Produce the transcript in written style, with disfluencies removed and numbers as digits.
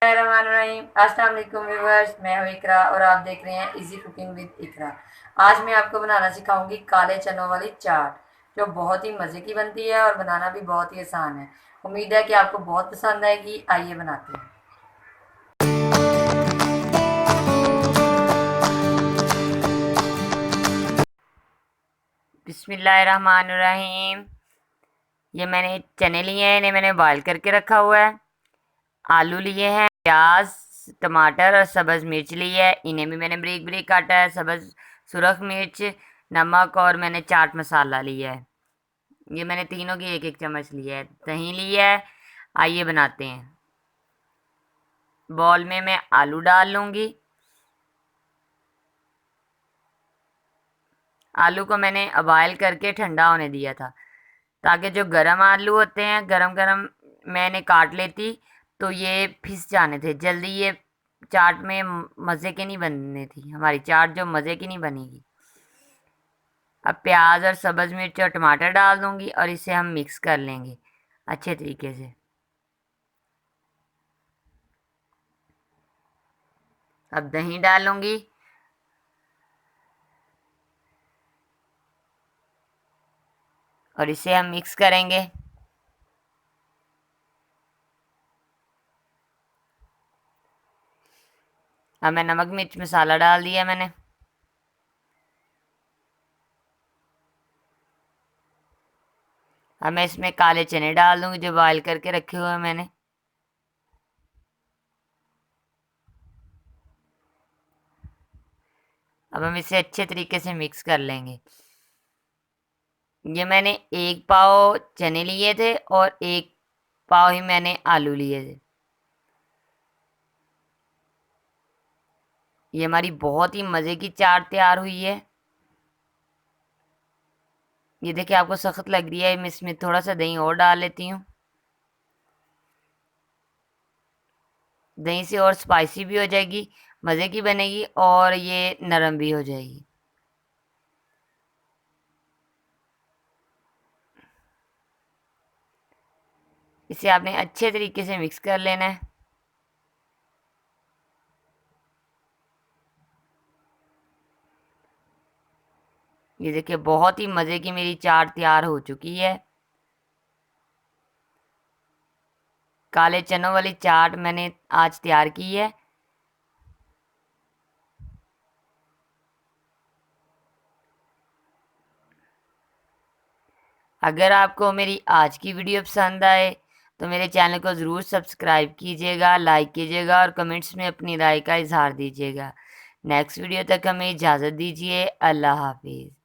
अस्सलाम वालेकुम व्यूअर्स, मैं हूँ इकरा और आप देख रहे हैं इजी कुकिंग विद इकरा। आज मैं आपको बनाना सिखाऊंगी काले चनों वाली चाट, जो बहुत ही मज़े की बनती है और बनाना भी बहुत ही आसान है। उम्मीद है कि आपको बहुत पसंद आएगी। आइए बनाते हैं। बिस्मिल्लाहिर्रहमानिर्रहीम। ये मैंने चने लिए हैं, इन्हें मैंने बॉयल करके रखा हुआ है। आलू लिए हैं, प्याज, टमाटर और सब्ज़ मिर्च ली है, इन्हें भी मैंने बारीक बारीक काटा है। सब्ज़ सुरख मिर्च, नमक और मैंने चाट मसाला लिया है। ये मैंने तीनों की एक एक चम्मच लिया है। दही लिया है। आइए बनाते हैं। बॉल में मैं आलू डाल लूँगी। आलू को मैंने बॉयल करके ठंडा होने दिया था, ताकि जो गरम आलू होते हैं गरम गरम मैंने काट लेती तो ये फिस जाने थे जल्दी। ये चाट में मज़े के नहीं बनने थी, हमारी चाट जो मज़े की नहीं बनेगी। अब प्याज और सब्ज़ मिर्च और टमाटर डाल दूंगी और इसे हम मिक्स कर लेंगे अच्छे तरीके से। अब दही डालूंगी और इसे हम मिक्स करेंगे। अब मैं नमक मिर्च मसाला डाल दिया मैंने। अब मैं इसमें काले चने डाल दूंगी जो बॉयल करके रखे हुए हैं मैंने। अब हम इसे अच्छे तरीके से मिक्स कर लेंगे। ये मैंने एक पाव चने लिए थे और एक पाव ही मैंने आलू लिए थे। ये हमारी बहुत ही मज़े की चाट तैयार हुई है। ये देखिए आपको सख्त लग रही है, मैं इसमें थोड़ा सा दही और डाल लेती हूँ। दही से और स्पाइसी भी हो जाएगी, मज़े की बनेगी और ये नरम भी हो जाएगी। इसे आपने अच्छे तरीके से मिक्स कर लेना है। ये देखिए बहुत ही मज़े की मेरी चाट तैयार हो चुकी है। काले चनों वाली चाट मैंने आज तैयार की है। अगर आपको मेरी आज की वीडियो पसंद आए तो मेरे चैनल को ज़रूर सब्सक्राइब कीजिएगा, लाइक कीजिएगा और कमेंट्स में अपनी राय का इजहार दीजिएगा। नेक्स्ट वीडियो तक हमें इजाज़त दीजिए। अल्लाह हाफिज़।